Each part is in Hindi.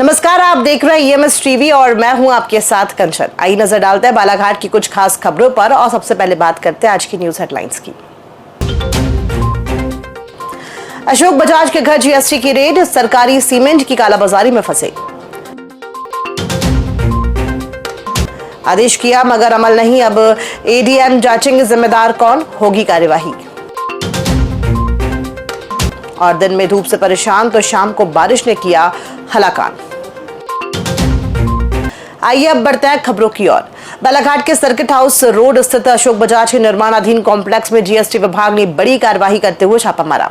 नमस्कार, आप देख रहे हैं ईएमएस टीवी और मैं हूं आपके साथ कंचन। आइए नजर डालते हैं बालाघाट की कुछ खास खबरों पर और सबसे पहले बात करते हैं आज की न्यूज हेडलाइंस की। अशोक बजाज के घर जीएसटी की रेड, सरकारी सीमेंट की कालाबाजारी में फंसे। आदेश किया मगर अमल नहीं, अब एडीएम जांचेंगे जिम्मेदार कौन, होगी कार्यवाही। और दिन में धूप से परेशान तो शाम को बारिश ने किया हलाकान। आइए अब बढ़ते हैं खबरों की ओर। बालाघाट के सर्किट हाउस रोड स्थित अशोक बजाज के निर्माणाधीन कॉम्प्लेक्स में जीएसटी विभाग ने बड़ी कार्रवाई करते हुए छापा मारा।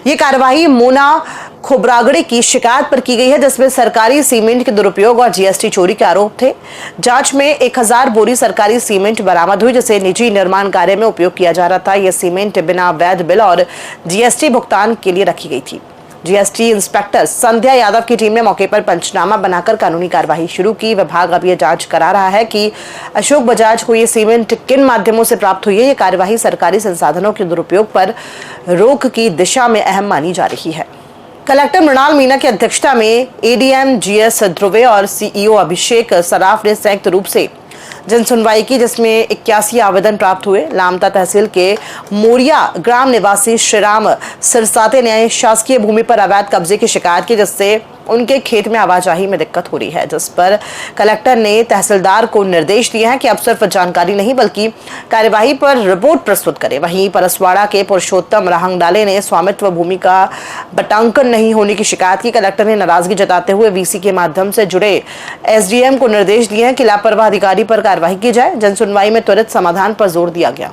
ये कार्रवाई मोना खोबरागड़े की शिकायत पर की गई है, जिसमें सरकारी सीमेंट के दुरुपयोग और जीएसटी चोरी के आरोप थे। जांच में 1000 बोरी सरकारी सीमेंट बरामद हुई, जिसे निजी निर्माण कार्य में उपयोग किया जा रहा था। यह सीमेंट बिना वैध बिल और जीएसटी भुगतान के लिए रखी गई थी। जीएसटी इंस्पेक्टर संध्या यादव की टीम ने मौके पर पंचनामा बनाकर कानूनी कार्यवाही शुरू की। विभाग अब यह जांच करा रहा है कि अशोक बजाज को ये सीमेंट किन माध्यमों से प्राप्त हुई है। ये कार्यवाही सरकारी संसाधनों के दुरुपयोग पर रोक की दिशा में अहम मानी जा रही है। कलेक्टर मृणाल मीणा की अध्यक्षता में एडीएम जीएस ध्रुवे और सीईओ अभिषेक सराफ ने संयुक्त रूप से जन सुनवाई की, जिसमें 81 आवेदन प्राप्त हुए। लामता तहसील के मोरिया ग्राम निवासी श्रीराम सिरसाते ने शासकीय भूमि पर अवैध कब्जे की शिकायत की, जिससे उनके खेत में आवाजाही में दिक्कत हो रही है, जिस पर कलेक्टर ने तहसीलदार को निर्देश दिए हैं कि अब सिर्फ जानकारी नहीं बल्कि कार्यवाही पर रिपोर्ट प्रस्तुत करें। वहीं परसवाड़ा के पुरुषोत्तम राहंगडाले ने स्वामित्व भूमि का बटांकन नहीं होने की शिकायत की। कलेक्टर ने नाराजगी जताते हुए वीसी के माध्यम से जुड़े एसडीएम को निर्देश दिए हैं कि लापरवाह अधिकारी पर कार्रवाई की जाए। जन सुनवाई में त्वरित समाधान पर जोर दिया गया।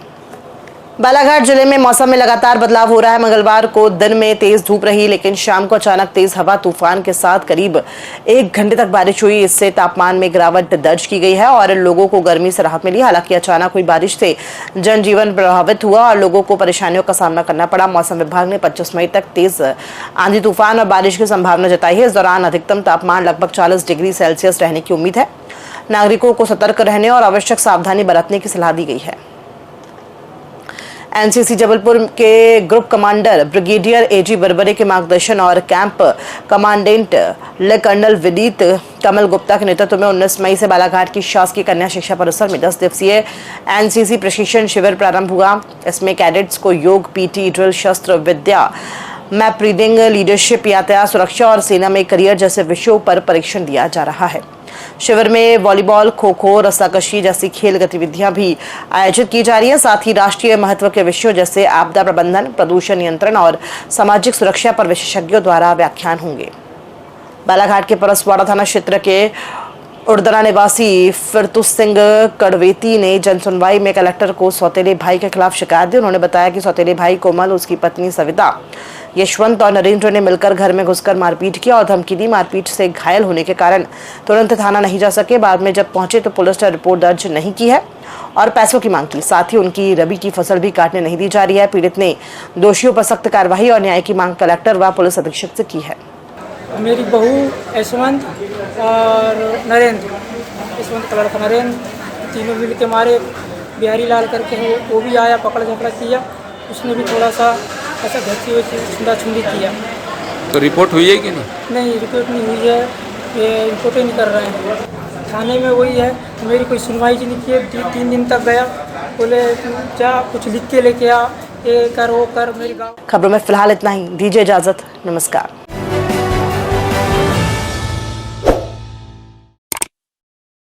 बालाघाट जिले में मौसम में लगातार बदलाव हो रहा है। मंगलवार को दिन में तेज धूप रही, लेकिन शाम को अचानक तेज हवा तूफान के साथ करीब 1 घंटे तक बारिश हुई। इससे तापमान में गिरावट दर्ज की गई है और लोगों को गर्मी से राहत मिली। हालांकि अचानक हुई बारिश से जनजीवन प्रभावित हुआ और लोगों को परेशानियों का सामना करना पड़ा। मौसम विभाग ने 25 मई तक तेज आंधी तूफान और बारिश की संभावना जताई है। इस दौरान अधिकतम तापमान लगभग 40 डिग्री सेल्सियस रहने की उम्मीद है। नागरिकों को सतर्क रहने और आवश्यक सावधानी बरतने की सलाह दी गई है। एनसीसी जबलपुर के ग्रुप कमांडर ब्रिगेडियर एजी बरबरे के मार्गदर्शन और कैंप कमांडेंट ले कर्नल विनीत कमल गुप्ता के नेतृत्व में 19 मई से बालाघाट की शासकीय कन्या शिक्षा परिसर में 10 दिवसीय एनसीसी प्रशिक्षण शिविर प्रारंभ हुआ। इसमें कैडेट्स को योग, पीटी, ड्रिल, शस्त्र विद्या, मैप रीडिंग, लीडरशिप, यातायात सुरक्षा और सेना में करियर जैसे विषयों पर परीक्षण दिया जा रहा है। शिविर में वॉलीबॉल, खो खो, रस्साकशी जैसी खेल गतिविधियां भी आयोजित की जा रही है। साथ ही राष्ट्रीय महत्व के विषयों जैसे आपदा प्रबंधन, प्रदूषण नियंत्रण और सामाजिक सुरक्षा पर विशेषज्ञों द्वारा व्याख्यान होंगे। बालाघाट के परसवाड़ा थाना क्षेत्र के उड़दरा निवासी फिरतुस सिंह कड़वेती ने जन सुनवाई में कलेक्टर को सौतेले भाई के खिलाफ शिकायत दी। उन्होंने बताया कि सौतेले भाई कोमल, उसकी पत्नी सविता, यशवंत और नरेंद्र ने मिलकर घर में घुसकर मारपीट किया और धमकी दी। मारपीट से घायल होने के कारण तुरंत थाना नहीं जा सके। बाद में जब पहुंचे तो पुलिस ने रिपोर्ट दर्ज नहीं की है और पैसों की मांग की। साथ ही उनकी रबी की फसल भी काटने नहीं दी जा रही है। पीड़ित ने दोषियों पर सख्त कार्रवाई और न्याय की मांग कलेक्टर व पुलिस अधीक्षक से की है। मेरी बहू यशवंत और नरेंद्र, यशवंत का लड़का नरेंद्र, तीनों मिल के मारे। बिहारी लाल करके है, वो भी आया, पकड़ झपड़ा किया। उसने भी थोड़ा सा ऐसा घसी हुई छुंदा छुंदी किया। तो रिपोर्ट हुई है कि नहीं? नहीं, रिपोर्ट नहीं हुई है, ये रिपोर्ट ही नहीं कर रहे हैं। थाने में वही है, मेरी कोई सुनवाई नहीं की। 3 दिन तक गया, बोले जा कुछ लिख के लेके आ, ये कर वो कर। मेरी गाँव खबरों में फिलहाल इतना ही। दीजिए इजाजत, नमस्कार।